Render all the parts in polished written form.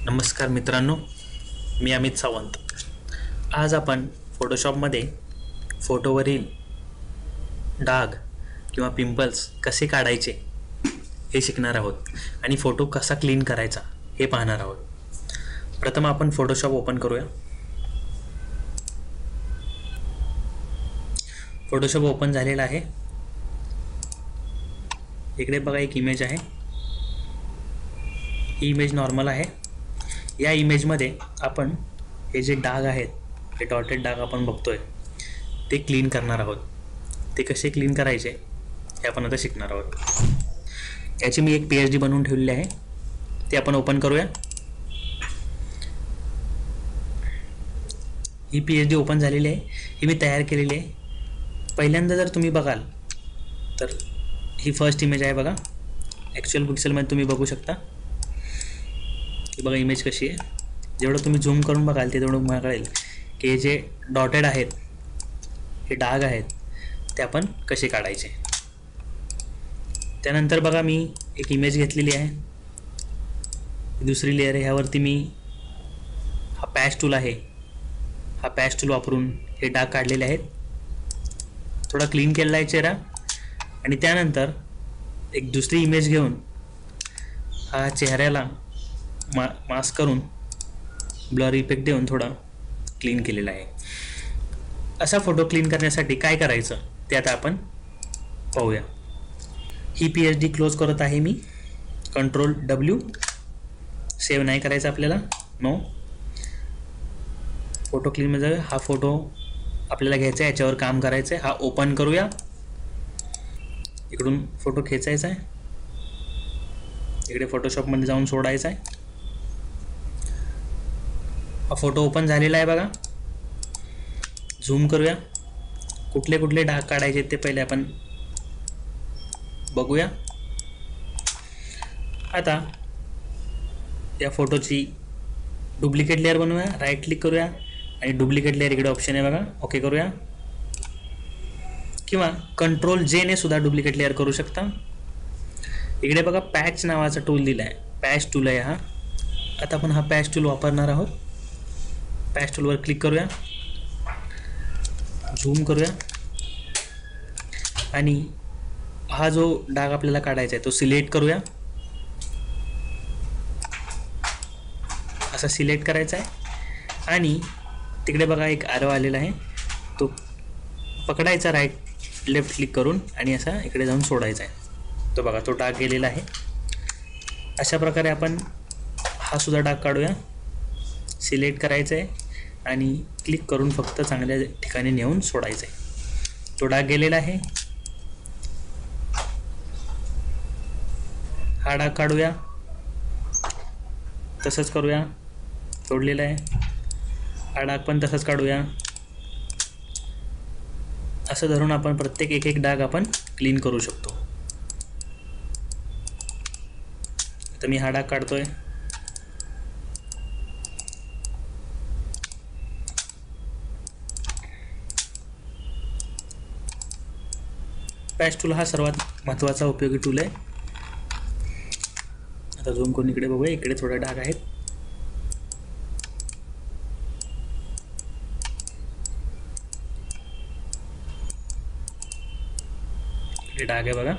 नमस्कार मित्रांनो, मी अमित सावंत. आज आपण फोटोशॉपमध्ये फोटोवरील डाग किंवा पिंपल्स कसे काढायचे हे शिकणार आहोत आणि फोटो कसा क्लीन करायचा हे पाहणार आहोत. प्रथम आपण फोटोशॉप ओपन करूया. फोटोशॉप ओपन झालेला आहे. इकडे बघा एक इमेज आहे. ही इमेज नॉर्मल आहे. या इमेजमध्ये आपण हे जे डाग आहेत, हे डॉटेड डाग आपण बघतोय, ते क्लीन करणार आहोत. ते कसे क्लीन करायचे हे आपण आता शिकणार आहोत. याची मी एक PSD बनवून ठेवलेली आहे, ते आपण ओपन करूया. ही PSD ओपन झालेली आहे. ही मी तयार केलेली आहे. पहिल्यांदा जर तुम्ही बघाल तर ही फर्स्ट इमेज आहे. बघा, ॲक्च्युअल पिक्सेलमध्ये तुम्ही बघू शकता की बघा इमेज कशी आहे. जेवढं तुम्ही झूम करून बघाल ते तेवढं तुम्हाला कळेल की हे जे डॉटेड आहेत, हे डाग आहेत, ते आपण कसे काढायचे. त्यानंतर बघा मी एक इमेज घेतलेली आहे, दुसरी लेअर आहे. ह्यावरती मी हा पॅच टूल आहे, हा पॅच टूल वापरून हे डाग काढलेले आहेत. थोडा क्लीन केलेला आहे चेहरा. आणि त्यानंतर एक दुसरी इमेज घेऊन हा चेहऱ्याला मास्क करून ब्लर इफेक्ट देऊन थोडा क्लीन केलेला आहे. असा फोटो क्लीन करण्यासाठी काय करायचं ते आता आपण पाहूया. ही PSD क्लोज करत आहे मी. Ctrl+W. सेव्ह नाही करायचं आपल्याला, नो. फोटो क्लीनमध्ये हा फोटो आपल्याला घ्यायचा आहे, याच्यावर काम करायचं आहे. हा ओपन करूया. इकडून फोटो खेचायचा आहे, इकडे फोटोशॉपमध्ये जाऊन सोडायचा आहे. हा फोटो ओपन झालेला आहे. बघा, झूम करूया. कुठले कुठले डाग काढायचे ते पहिले आपण बघूया. आता या फोटोची डुप्लिकेट लेअर बनवूया. राईट क्लिक करूया आणि डुप्लिकेट लेअर इकडे ऑप्शन आहे बघा, ओके करूया. किंवा Ctrl+J ने सुद्धा डुप्लिकेट लेअर करू शकता. इकडे बघा पॅच नावाचा टूल दिला आहे, पॅच टूल आहे हा. आता आपण हा पॅच टूल वापरणार आहोत. पॅच टूलवर क्लिक करूया, झूम करूया आणि हा जो डाग आपल्याला काढायचा आहे तो सिलेक्ट करूया. असा सिलेक्ट करायचा आहे आणि तिकडे बघा एक ॲरो आलेला आहे, तो पकडायचा राईट लेफ्ट क्लिक करून आणि असा इकडे जाऊन सोडायचा आहे. तो बघा तो डाग गेलेला आहे. अशा प्रकारे आपण हा सुद्धा डाग काढूया. सिलेक्ट करायचं आहे आणि क्लिक करून फक्त चांगल्या ठिकाणी नेऊन सोडायचं आहे. तो डाग गेलेला आहे. हा डाग काढूया, तसंच करूया. सोडलेला आहे. हा डाग पण तसंच काढूया. असं धरून आपण प्रत्येक एक एक डाग आपण क्लीन करू शकतो. आता मी हा डाग काढतोय. पॅच टूल हा सर्वात महत्त्वाचा उपयोगी टूल आहे. आता झूम करून इकडे बघूया, इकडे थोडे डाग आहेत. इकडे डाग आहे बघा.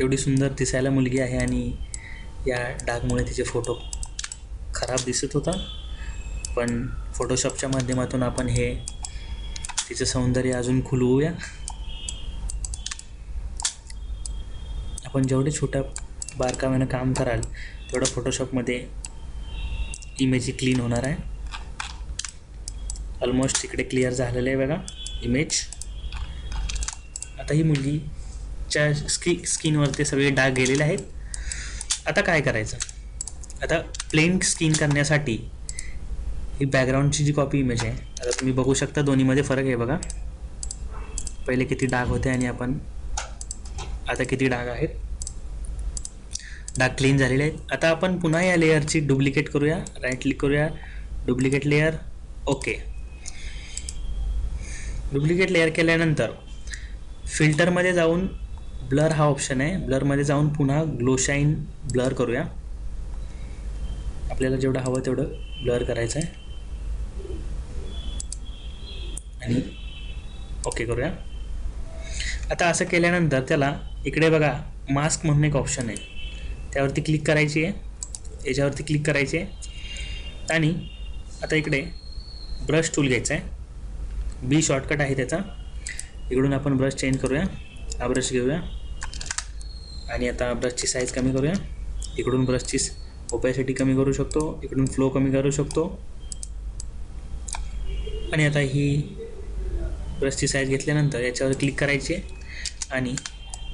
एवढी सुंदर दिसायला मुलगी आहे आणि या डागमुळे तिचे फोटो खराब दिसत होता. पण फोटोशॉपच्या माध्यमातून आपण हे तिचं सौंदर्य अजून खुलवूया. आपण जेवढे छोट्या बारकाव्यानं काम कराल तेवढं फोटोशॉपमध्ये इमेज क्लीन होणार आहे. ऑलमोस्ट इकडे क्लिअर झालेलं आहे बघा इमेज. आता ही मुलगीच्या स्किनवरती सगळे डाग गेलेले आहेत. आता काय करायचं? आता प्लेन स्किन करण्यासाठी ही बॅकग्राऊंडची जी कॉपी इमेज आहे, आता तुम्ही बघू शकता दोन्हीमध्ये फरक आहे बघा. पहिले किती डाग होते आणि आपण आता किती डाग आहेत. डाग क्लीन झालेले आहेत. आता आपण पुन्हा या लेअरची डुप्लिकेट करूया. राईट क्लिक करूया, duplicate layer, okay. Duplicate layer केल्यानंतर फिल्टरमध्ये जाऊन ब्लर हा ऑप्शन आहे, ब्लरमध्ये जाऊन पुन्हा ग्लोशाईन ब्लर करूया. आपल्याला जेवढं हवं तेवढं ब्लर करायचं आहे आणि ओके करूया. आता असं केल्यानंतर त्याला इकडे बघा मास्क म्हणून एक ऑप्शन आहे, त्यावरती क्लिक करायची आहे, याच्यावरती क्लिक करायची आहे आणि आता इकडे ब्रश टूल घ्यायचा आहे. बी शॉर्टकट आहे त्याचा. इकडून आपण ब्रश चेंज करूया. हा ब्रश घेऊया आणि आता ब्रशची साईज कमी करूया. इकडून ब्रशची ओपॅसिटी कमी करू शकतो, इकडून फ्लो कमी करू शकतो आणि आता ही ब्रशची साईज घेतल्यानंतर याच्यावर क्लिक करायची आणि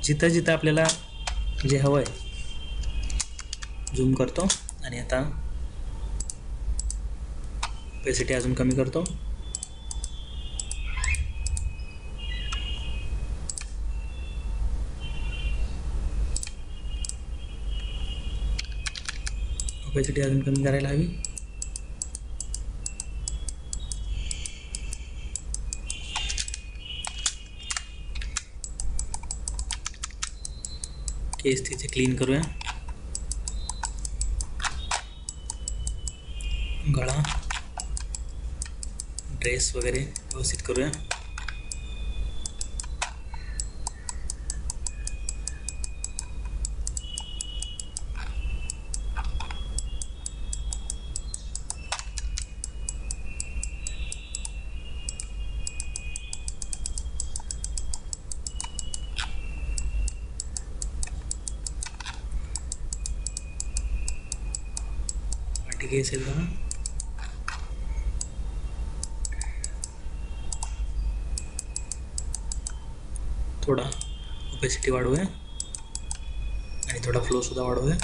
जिथं जिथं आपल्याला जे हवं आहे झूम करतो आणि आता ओपॅसिटी अजून कमी करतो. ओपॅसिटी अजून कमी करायला हवी. केस तिथे क्लीन करूया. गळा, ड्रेस वगैरे व्यवस्थित करूया. ठीक आहे असेल बघा. थोडा ओपॅसिटी वाढवूया आणि थोडा फ्लो सुद्धा वाढवूया.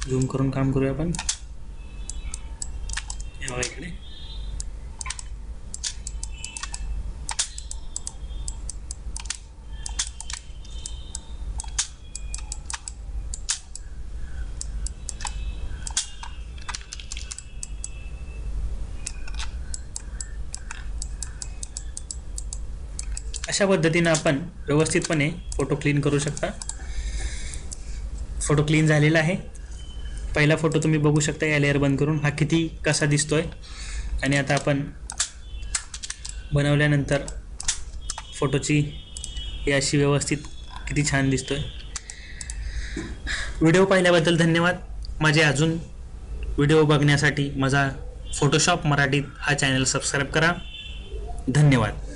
झूम करून काम करूया आपण. हे इकडे अशा पद्धतीने आपण व्यवस्थितपणे फोटो क्लीन करू शकता. फोटो क्लीन झालेला आहे. पहिला फोटो तुम्ही बघू शकता या लेअर बंद करून, हा किती कसा दिसतोय आणि आता आपण बनवल्यानंतर फोटोची ही अशी व्यवस्थित किती छान दिसतोय. व्हिडिओ पाहिल्याबद्दल धन्यवाद. माझे अजून व्हिडिओ बघण्यासाठी माझा फोटोशॉप मराठी हा चॅनल सबस्क्राईब करा. धन्यवाद.